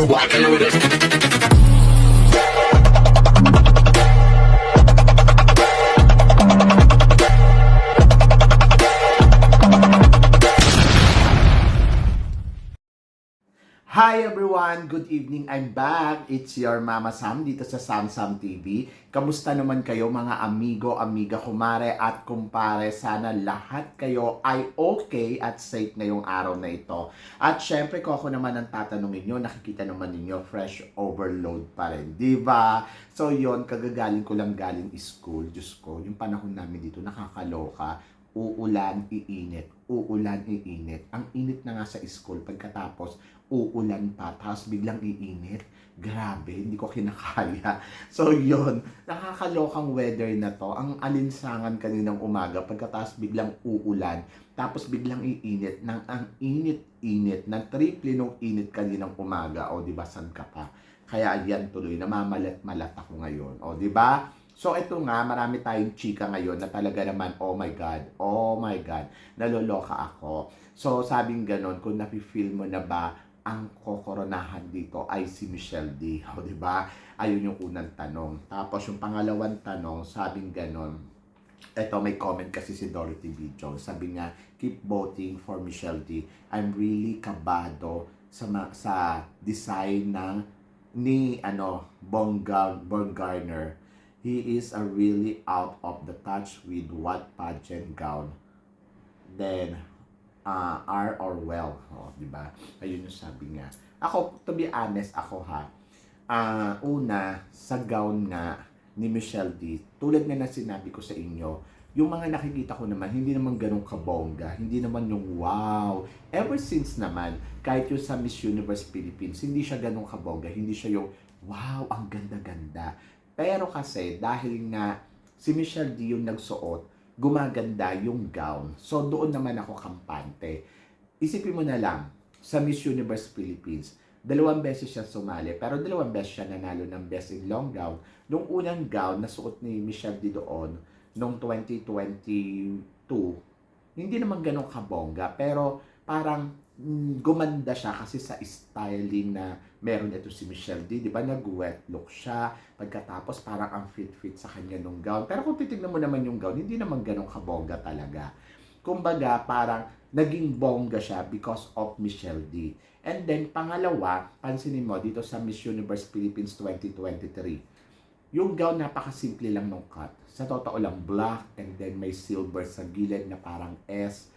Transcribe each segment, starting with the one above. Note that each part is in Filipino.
walking with it. Hi everyone! Good evening! I'm back! It's your Mama Sam dito sa Sam Sam TV. Kamusta naman kayo mga amigo, amiga, kumare at kumpare? Sana lahat kayo ay okay at safe ngayong araw na ito. At syempre kung ako naman ang tatanungin nyo, nakikita naman ninyo fresh overload pa rin. Diba? So yon, kagagaling ko lang galing school. Diyos ko, yung panahon namin dito nakakaloka. Uulan, iinit. Uulan, iinit. Ang init na nga sa school. Pagkatapos, uulan pa. Tapos biglang iinit. Grabe, hindi ko kinakaya. So, yon, nakakalokang weather na to. Ang alinsangan kaninang umaga. Pagkatapos biglang uulan. Tapos biglang iinit. Ang init-init. Ng triple nung init kaninang umaga. O, di ba, san ka pa? Kaya yan tuloy. Namamalat-malat ako ngayon. O, di ba? So, ito nga, marami tayong chika ngayon na talaga naman, oh my God, naloloka ako. So, sabing ganon, kung napi-feel mo na ba, ang kokoronahan dito ay si Michelle D. O, diba? Ayun yung unang tanong. Tapos, yung pangalawang tanong, sabing ganon, eto, may comment kasi si Dorothy B. Jones. Sabi niya, keep voting for Michelle D. I'm really kabado sa design ni Baumgartner. He is a really out of the touch with what pageant gown then are or well. Oh, di ba? Ayun yung sabi niya. Ako, to be honest, una, sa gown nga ni Michelle D, tulad nga na sinabi ko sa inyo, yung mga nakikita ko naman, hindi naman ganun kabongga, hindi naman yung wow. Ever since naman, kahit yung sa Miss Universe Philippines, hindi siya ganun kabongga, hindi siya yung wow, ang ganda-ganda. Pero kasi, dahil nga si Michelle D yung nagsuot, gumaganda yung gown. So, doon naman ako kampante. Isipin mo na lang, sa Miss Universe Philippines, 2 beses siya sumali, pero 2 beses siya nanalo ng Best in Long Gown. Nung unang gown na suot ni Michelle D doon, noong 2022, hindi naman ganun kabongga, pero parang gumanda siya kasi sa styling na meron ito si Michelle D. Di ba nag-wet look siya, pagkatapos parang ang fit-fit sa kanya nung gown. Pero kung titignan mo naman yung gown, hindi naman ganun kabongga talaga. Kumbaga, parang naging bongga siya because of Michelle D. And then, pangalawa, pansinin mo dito sa Miss Universe Philippines 2023, yung gown napakasimple lang nung cut. Sa totoo lang, black and then may silver sa gilid na parang S.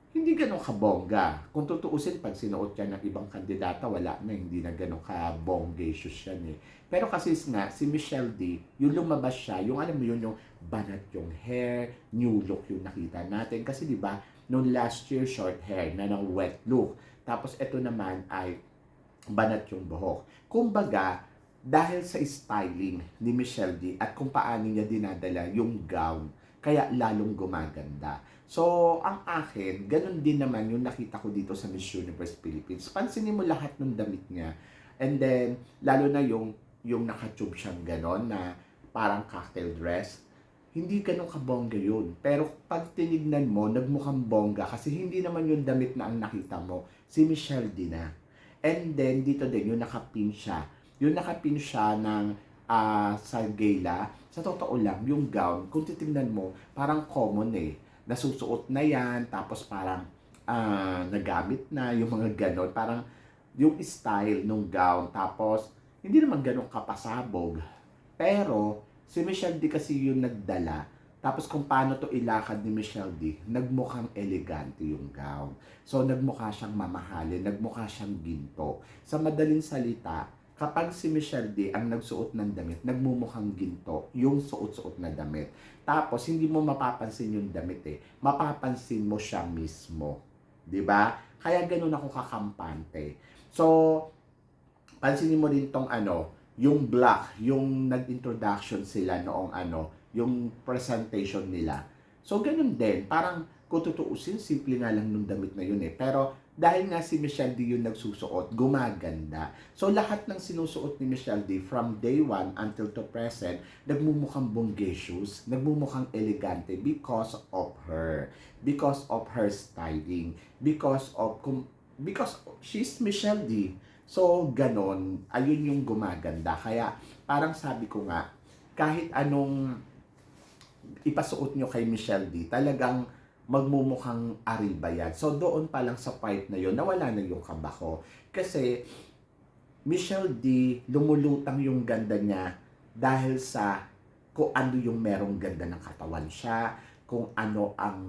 Hindi ganun kabongga. Kung tutuusin, pag sinuot yan ng ibang kandidata, wala na, hindi na ganun kabonggacious yan eh. Pero kasi nga, si Michelle D, yung lumabas siya, yung alam mo yun, yung banat yung hair, new look yung nakita natin. Kasi di ba noong last year, short hair na ng wet look. Tapos ito naman ay banat yung buhok. Kumbaga, dahil sa styling ni Michelle D at kung paano niya dinadala yung gown, kaya lalong gumaganda. So, ang akin, ganun din naman yung nakita ko dito sa Miss Universe Philippines. Pansinin mo lahat ng damit niya. And then, lalo na yung naka-tube siyang ganon na parang cocktail dress. Hindi ganun kabongga yun. Pero pag tinignan mo, nagmukhang bongga kasi hindi naman yung damit na ang nakita mo. Si Michelle D na. And then, dito din, yung nakapin siya. Yung nakapin siya ng sa gala. Sa totoo lang, yung gown, kung titignan mo, parang common eh. Nasusuot na yan, tapos parang nagamit na, yung mga ganon. Parang yung style nung gown, tapos hindi naman ganon kapasabog. Pero, si Michelle D kasi yung nagdala. Tapos kung paano to ilakad ni Michelle D, nagmukhang elegante yung gown. So, nagmukha siyang mamahalin, nagmukha siyang ginto. Sa madaling salita, kapag si Michelle D ang nagsuot ng damit, nagmumukhang ginto yung suot-suot na damit. Tapos, hindi mo mapapansin yung damit eh. Mapapansin mo siya mismo. 'Di ba? Kaya ganun ako kakampante. So, pansinin mo din tong yung black, yung nag-introduction sila noong yung presentation nila. So, ganun din. Parang, kung tutuusin, simple nga lang nung damit na yun eh. Pero, dahil nga si Michelle D yung nagsusuot, gumaganda. So, lahat ng sinusuot ni Michelle D from day 1 until to present, nagmumukhang bonggacious, nagmumukhang elegante because of her. Because of her styling. Because she's Michelle D. So, ganon, ayun yung gumaganda. Kaya, parang sabi ko nga, kahit anong ipasuot nyo kay Michelle D, talagang magmumukhang ariba yan. So, doon pa lang sa part na yun, nawala na yung kaba ko. Kasi, Michelle D, lumulutang yung ganda niya dahil sa kung ano yung merong ganda ng katawan siya, kung ano ang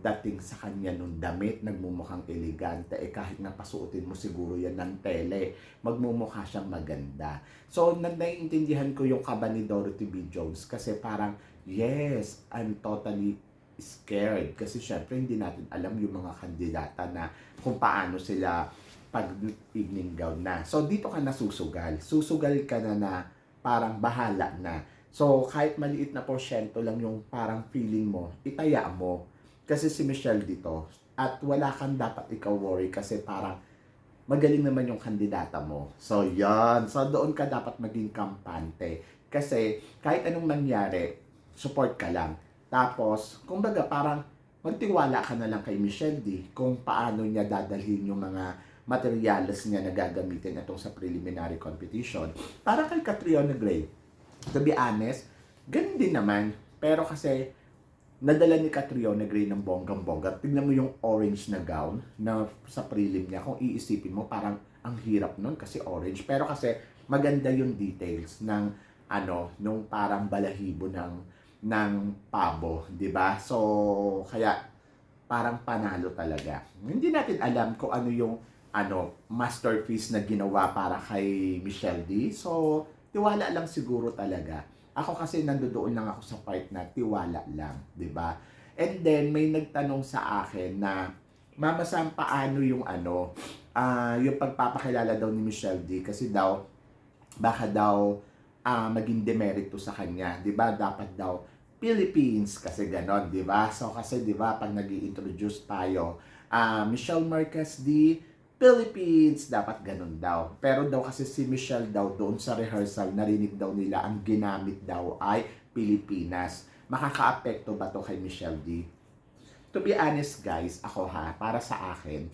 dating sa kanya nung damit, nagmumukhang elegante, eh kahit napasuotin mo siguro yan ng tele, magmumukha siyang maganda. So, naiintindihan ko yung kaba ni Dorothy B. Jones kasi parang, yes, I'm totally scared kasi syempre hindi natin alam yung mga kandidata na kung paano sila pag evening gown na. So, dito ka na susugal. Susugal ka na na parang bahala na. So, kahit maliit na porsyento lang yung parang feeling mo, itaya mo. Kasi si Michelle dito, at wala kang dapat ikaw worry kasi parang magaling naman yung kandidata mo. So, yan. So, doon ka dapat maging kampante. Kasi, kahit anong nangyari, support ka lang. Tapos, kumbaga, parang magtiwala ka na lang kay Michelle D kung paano niya dadalhin yung mga materials niya na gagamitin itong sa preliminary competition. Para kay Catriona Gray, to be honest, ganun din naman. Pero kasi, nadala ni Catriona Gray ng bonggang-bongga. Tignan mo yung orange na gown na sa prelim niya. Kung iisipin mo, parang ang hirap nun kasi orange. Pero kasi, maganda yung details ng nung parang balahibo ng pabo, 'di ba? So, kaya parang panalo talaga. Hindi natin alam kung ano yung masterpiece na ginawa para kay Michelle D. So, tiwala lang siguro talaga. Ako kasi nandoon lang ako sa part na tiwala lang, 'di ba? And then may nagtanong sa akin na Mama Sam, paano yung yung pagpapakilala daw ni Michelle D kasi daw baka daw maging demerito sa kanya, 'di ba? Dapat daw Philippines kasi ganon, 'di ba? So kasi 'di ba pag nag-i-introduce tayo, Michelle Marquez D Philippines, dapat ganun daw. Pero daw kasi si Michelle daw doon sa rehearsal, narinig daw nila ang ginamit daw ay Pilipinas. Makakaapekto ba to kay Michelle D? To be honest guys, ako para sa akin,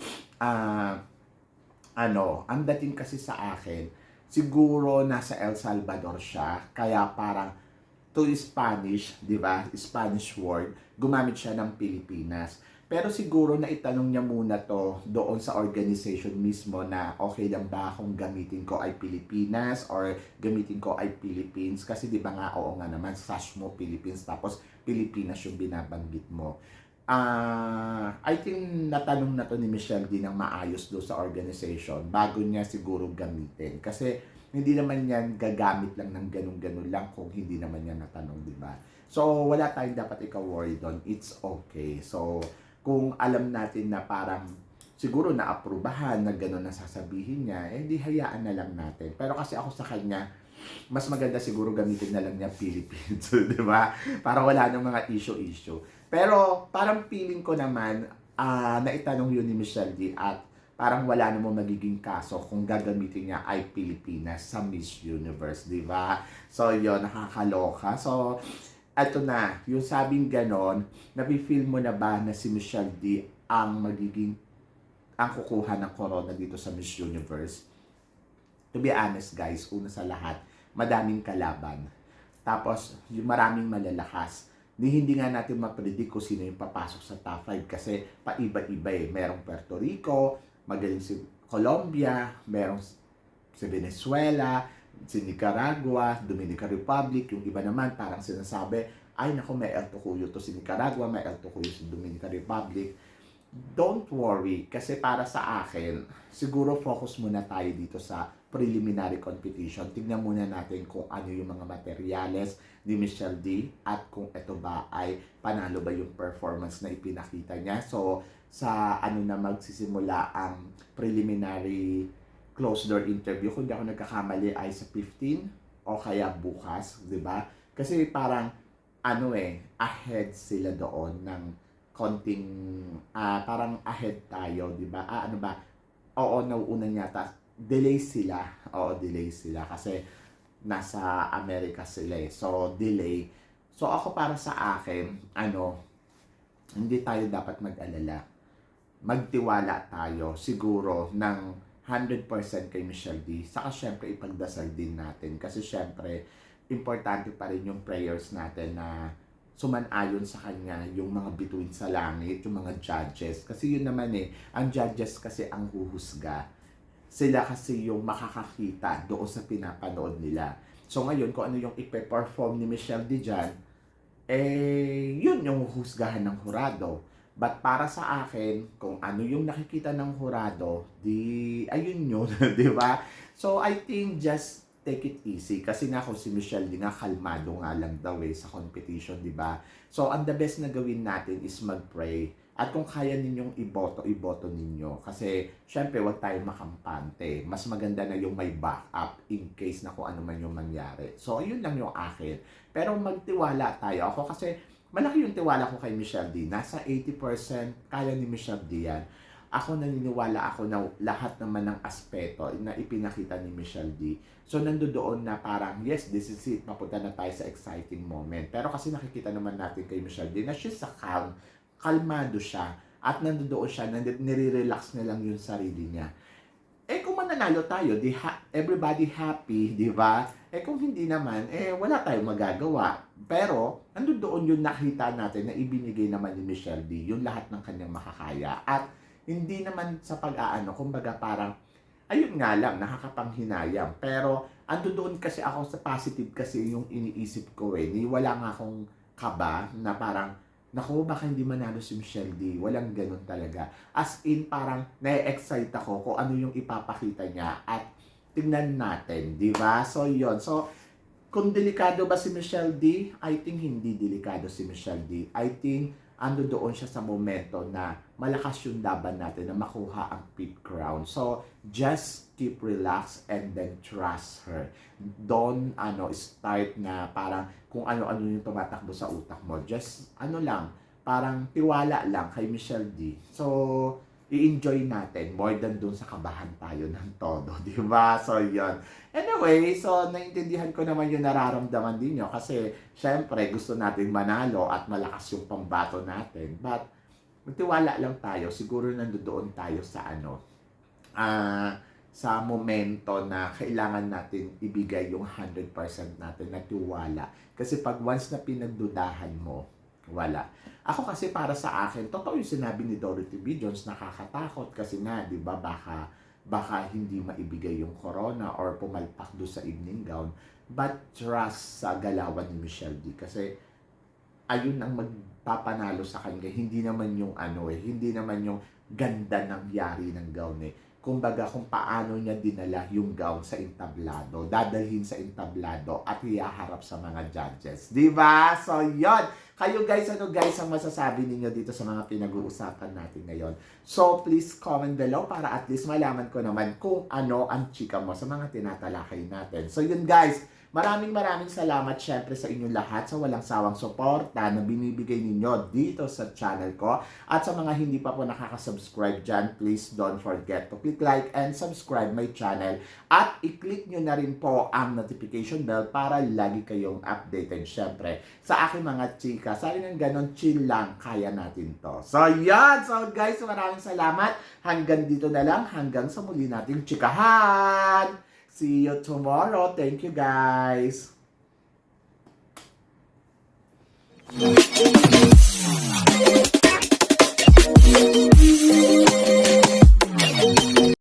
ang dating kasi sa akin, siguro nasa El Salvador siya, kaya parang to Spanish, di ba? Spanish word, gumamit siya ng Pilipinas. Pero siguro na itanong niya muna to doon sa organization mismo na okay lang ba kung gamitin ko ay Pilipinas or gamitin ko ay Philippines. Kasi di ba nga, oo nga naman, sash mo Philippines tapos Pilipinas yung binabanggit mo. I think natanong na to ni Michelle din ng maayos do sa organization bago niya siguro gamitin. Kasi hindi naman yan gagamit lang ng ganun-ganun lang kung hindi naman yan natanong, di ba? So, wala tayong dapat ikaw-worry doon. It's okay. So, kung alam natin na parang siguro na-aprobahan na gano'n na sasabihin niya, eh di hayaan na lang natin. Pero kasi ako sa kanya, mas maganda siguro gamitin na lang niya Philippines, di ba? Para wala nang mga issue-issue. Pero parang feeling ko naman, naitanong yun ni Michelle D at parang wala namang magiging kaso kung gagamitin niya ay Pilipinas sa Miss Universe, di ba? So, yun, nakakaloka. So, eto na, yung sabing ganon, napi-feel mo na ba na si Michelle D ang kukuha ng corona dito sa Miss Universe? To be honest guys, una sa lahat, madaming kalaban. Tapos, yung maraming malalakas. Hindi nga natin mapredict kung sino yung papasok sa top 5 kasi paiba-iba eh. Merong Puerto Rico, magaling si Colombia, merong si Venezuela, si Nicaragua, Dominican Republic, yung iba naman parang sinasabi, ay naku, may El Tocuyo to si Nicaragua, may El Tocuyo si Dominican Republic. Don't worry, kasi para sa akin, siguro focus muna tayo dito sa preliminary competition. Tignan muna natin kung ano yung mga materyales ni Michelle D at kung ito ba ay panalo ba yung performance na ipinakita niya. So, sa na magsisimula ang preliminary closed door interview, kung di ako nagkakamali ay sa 15 o kaya bukas, di ba? Kasi parang ahead sila doon ng konting parang ahead tayo, di ba? Oo, nauuna yata. Delay sila. Oo, delay sila kasi nasa Amerika sila eh. So, delay. So, ako para sa akin, hindi tayo dapat mag-alala. Magtiwala tayo siguro ng 100% kay Michelle D. Saka syempre ipagdasal din natin kasi syempre importante pa rin yung prayers natin na sumanayon sa kanya yung mga bituin sa langit, yung mga judges. Kasi yun naman ang judges kasi ang huhusga. Sila kasi yung makakakita doon sa pinapanood nila. So ngayon, kung ano yung ipe-perform ni Michelle D dyan, yun yung husgahan ng hurado. But para sa akin, kung ano yung nakikita ng hurado, ayun yun, di ba? So, I think just take it easy. Kasi nga kung si Michelle di nga, kalmado nga lang daw sa competition, di ba? So, ang the best na gawin natin is mag-pray. At kung kaya ninyong iboto ninyo. Kasi, syempre, wag tayong makampante. Mas maganda na yung may backup in case na kung ano man yung mangyari. So, yun lang yung akin. Pero magtiwala tayo. Ako kasi, malaki yung tiwala ko kay Michelle D. Nasa 80% kaya ni Michelle D yan. Ako naniniwala ako na lahat naman ng aspeto na ipinakita ni Michelle D. So nandoon na parang, yes, this is it. Mapunta na tayo sa exciting moment. Pero kasi nakikita naman natin kay Michelle D na she's a calm. Kalmado siya. At nandoon siya, nire-relax na lang yung sarili niya. Kung mananalo tayo, everybody happy, di ba? Kung hindi naman, wala tayong magagawa. Pero, doon yung nakita natin na ibinigay naman ni Michelle D, yung lahat ng kanyang makakaya. At, hindi naman sa pag-aano, kumbaga parang, ayun nga lang, nakakapanghinayang. Pero, doon kasi ako sa positive kasi yung iniisip ko wala nga akong kaba na parang, naku, baka hindi manalo si Michelle D. Walang ganun talaga. As in, parang na-excite ako kung ano yung ipapakita niya at tignan natin, di ba? So, yun. So, kung delikado ba si Michelle D? I think hindi delikado si Michelle D. I think doon siya sa momento na malakas yung laban natin na makuha ang 5th crown. So, just keep relax and then trust her. Don't start na parang kung ano-ano yung tumatakbo sa utak mo. Just parang tiwala lang kay Michelle D. So, i-enjoy natin more than dun sa kabahan tayo ng todo, di ba? So, yun. Anyway, so, naintindihan ko naman yung nararamdaman din nyo kasi, syempre, gusto natin manalo at malakas yung pambato natin. But, magtiwala lang tayo. Siguro nandoon tayo sa sa momento na kailangan natin ibigay yung 100% natin na tiwala. Kasi pag once na pinagdudahan mo, wala. Ako kasi para sa akin, totoo yung sinabi ni Dorothy B. Jones, nakakatakot kasi nga, di ba, baka hindi maibigay yung corona or pumalpak do sa evening gown. But trust sa galawan ni Michelle D. Kasi ayun ang magpapanalo sa kanya. Hindi naman yung hindi naman yung ganda ng yari ng gown Kumbaga kung paano niya dinala yung gown sa entablado, dadalhin sa entablado at ihaharap sa mga judges. Diba? So, yon. Kayo guys, ang masasabi ninyo dito sa mga pinag-uusapan natin ngayon? So, please comment below para at least malaman ko naman kung ano ang chika mo sa mga tinatalakay natin. So, yun guys. Maraming salamat syempre sa inyong lahat sa walang sawang suporta na binibigay ninyo dito sa channel ko. At sa mga hindi pa po nakaka-subscribe dyan, please don't forget to click like and subscribe my channel. At i-click nyo na rin po ang notification bell para lagi kayong updated syempre sa aking mga chika. Sabi ng ganon, chill lang, kaya natin to. So yan! So guys, maraming salamat. Hanggang dito na lang, hanggang sa muli nating chikahan! See you tomorrow. Thank you, guys.